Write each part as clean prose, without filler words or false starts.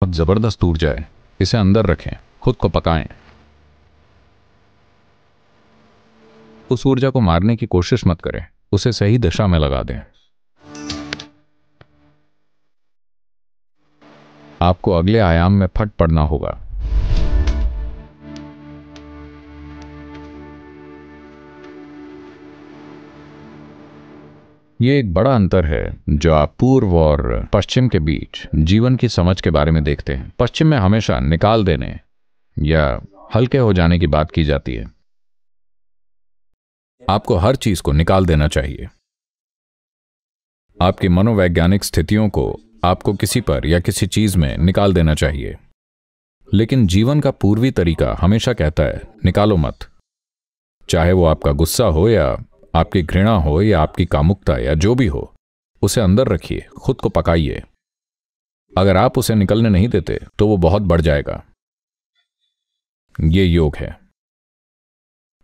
बहुत जबरदस्त ऊर्जा है, इसे अंदर रखें, खुद को पकाएं। उस ऊर्जा को मारने की कोशिश मत करें, उसे सही दिशा में लगा दें। आपको अगले आयाम में फट पड़ना होगा। ये एक बड़ा अंतर है जो आप पूर्व और पश्चिम के बीच जीवन की समझ के बारे में देखते हैं। पश्चिम में हमेशा निकाल देने या हल्के हो जाने की बात की जाती है। आपको हर चीज को निकाल देना चाहिए। आपकी मनोवैज्ञानिक स्थितियों को आपको किसी पर या किसी चीज में निकाल देना चाहिए। लेकिन जीवन का पूर्वी तरीका हमेशा कहता है निकालो मत। चाहे वो आपका गुस्सा हो या आपकी घृणा हो या आपकी कामुकता या जो भी हो, उसे अंदर रखिए, खुद को पकाइए। अगर आप उसे निकलने नहीं देते तो वो बहुत बढ़ जाएगा। ये योग है।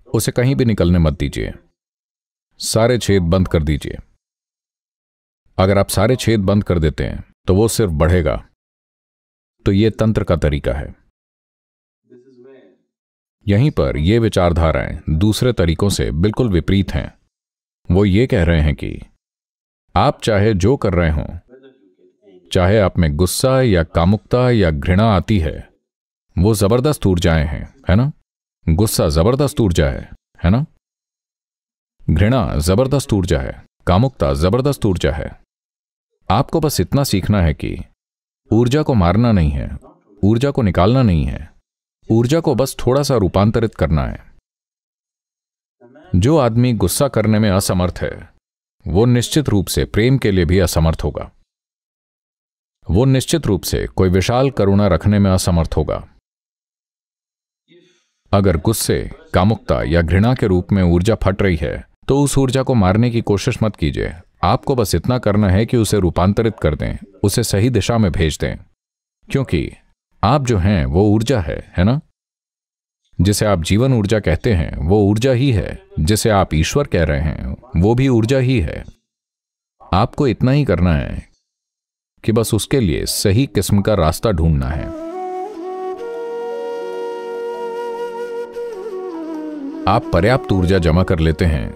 उसे कहीं भी निकलने मत दीजिए। सारे छेद बंद कर दीजिए। अगर आप सारे छेद बंद कर देते हैं तो वो सिर्फ बढ़ेगा। तो ये तंत्र का तरीका है। यहीं पर ये विचारधाराएं दूसरे तरीकों से बिल्कुल विपरीत हैं। वो ये कह रहे हैं कि आप चाहे जो कर रहे हों, चाहे आप में गुस्सा या कामुकता या घृणा आती है, वो जबरदस्त ऊर्जाएं हैं, है ना? गुस्सा जबरदस्त ऊर्जा है ना? घृणा जबरदस्त ऊर्जा है, कामुकता जबरदस्त ऊर्जा है। आपको बस इतना सीखना है कि ऊर्जा को मारना नहीं है, ऊर्जा को निकालना नहीं है, ऊर्जा को बस थोड़ा सा रूपांतरित करना है। जो आदमी गुस्सा करने में असमर्थ है, वो निश्चित रूप से प्रेम के लिए भी असमर्थ होगा। वो निश्चित रूप से कोई विशाल करुणा रखने में असमर्थ होगा। अगर गुस्से, कामुकता या घृणा के रूप में ऊर्जा फट रही है तो उस ऊर्जा को मारने की कोशिश मत कीजिए। आपको बस इतना करना है कि उसे रूपांतरित कर दें, उसे सही दिशा में भेज दें। क्योंकि आप जो हैं वो ऊर्जा है ना? जिसे आप जीवन ऊर्जा कहते हैं वो ऊर्जा ही है। जिसे आप ईश्वर कह रहे हैं वो भी ऊर्जा ही है। आपको इतना ही करना है कि बस उसके लिए सही किस्म का रास्ता ढूंढना है। आप पर्याप्त ऊर्जा जमा कर लेते हैं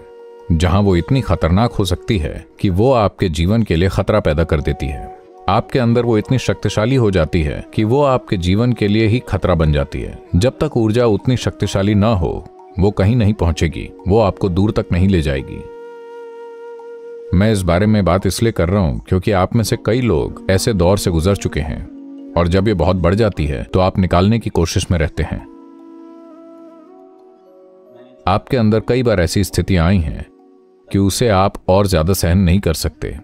जहां वो इतनी खतरनाक हो सकती है कि वो आपके जीवन के लिए खतरा पैदा कर देती है। आपके अंदर वो इतनी शक्तिशाली हो जाती है कि वो आपके जीवन के लिए ही खतरा बन जाती है। जब तक ऊर्जा उतनी शक्तिशाली ना हो, वो कहीं नहीं पहुंचेगी, वो आपको दूर तक नहीं ले जाएगी। मैं इस बारे में बात इसलिए कर रहा हूं क्योंकि आप में से कई लोग ऐसे दौर से गुजर चुके हैं और जब ये बहुत बढ़ जाती है तो आप निकालने की कोशिश में रहते हैं। आपके अंदर कई बार ऐसी स्थितियां आई हैं कि उसे आप और ज्यादा सहन नहीं कर सकते।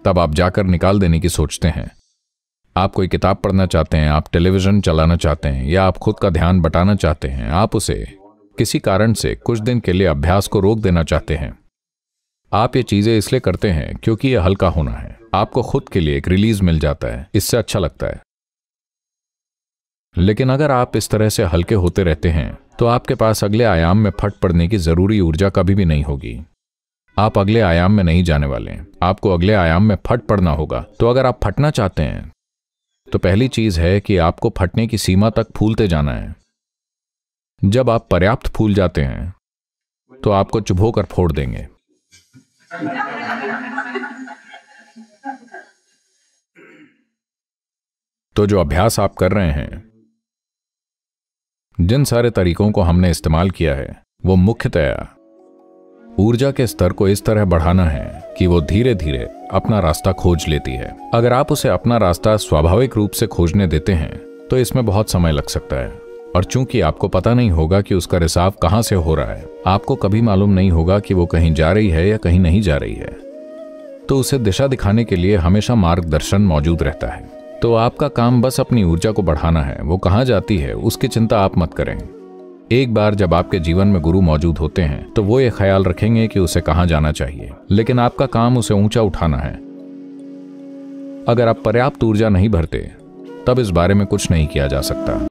तब आप जाकर निकाल देने की सोचते हैं। आप कोई किताब पढ़ना चाहते हैं, आप टेलीविजन चलाना चाहते हैं या आप खुद का ध्यान बटाना चाहते हैं। आप उसे किसी कारण से कुछ दिन के लिए अभ्यास को रोक देना चाहते हैं। आप ये चीजें इसलिए करते हैं क्योंकि यह हल्का होना है। आपको खुद के लिए एक रिलीज मिल जाता है, इससे अच्छा लगता है। लेकिन अगर आप इस तरह से हल्के होते रहते हैं तो आपके पास अगले आयाम में फट पड़ने की जरूरी ऊर्जा कभी भी नहीं होगी। आप अगले आयाम में नहीं जाने वाले हैं, आपको अगले आयाम में फट पड़ना होगा। तो अगर आप फटना चाहते हैं तो पहली चीज है कि आपको फटने की सीमा तक फूलते जाना है। जब आप पर्याप्त फूल जाते हैं तो आपको चुभोकर फोड़ देंगे। तो जो अभ्यास आप कर रहे हैं, जिन सारे तरीकों को हमने इस्तेमाल किया है, वो मुख्यतया ऊर्जा के स्तर को इस तरह बढ़ाना है कि वो धीरे धीरे अपना रास्ता खोज लेती है। अगर आप उसे अपना रास्ता स्वाभाविक रूप से खोजने देते हैं तो इसमें बहुत समय लग सकता है। और चूंकि आपको पता नहीं होगा कि उसका रिसाव कहां से हो रहा है, आपको कभी मालूम नहीं होगा कि वो कहीं जा रही है या कहीं नहीं जा रही है, तो उसे दिशा दिखाने के लिए हमेशा मार्गदर्शन मौजूद रहता है। तो आपका काम बस अपनी ऊर्जा को बढ़ाना है। वो कहां जाती है उसकी चिंता आप मत करें। एक बार जब आपके जीवन में गुरु मौजूद होते हैं तो वो ये ख्याल रखेंगे कि उसे कहां जाना चाहिए, लेकिन आपका काम उसे ऊंचा उठाना है। अगर आप पर्याप्त ऊर्जा नहीं भरते तब इस बारे में कुछ नहीं किया जा सकता।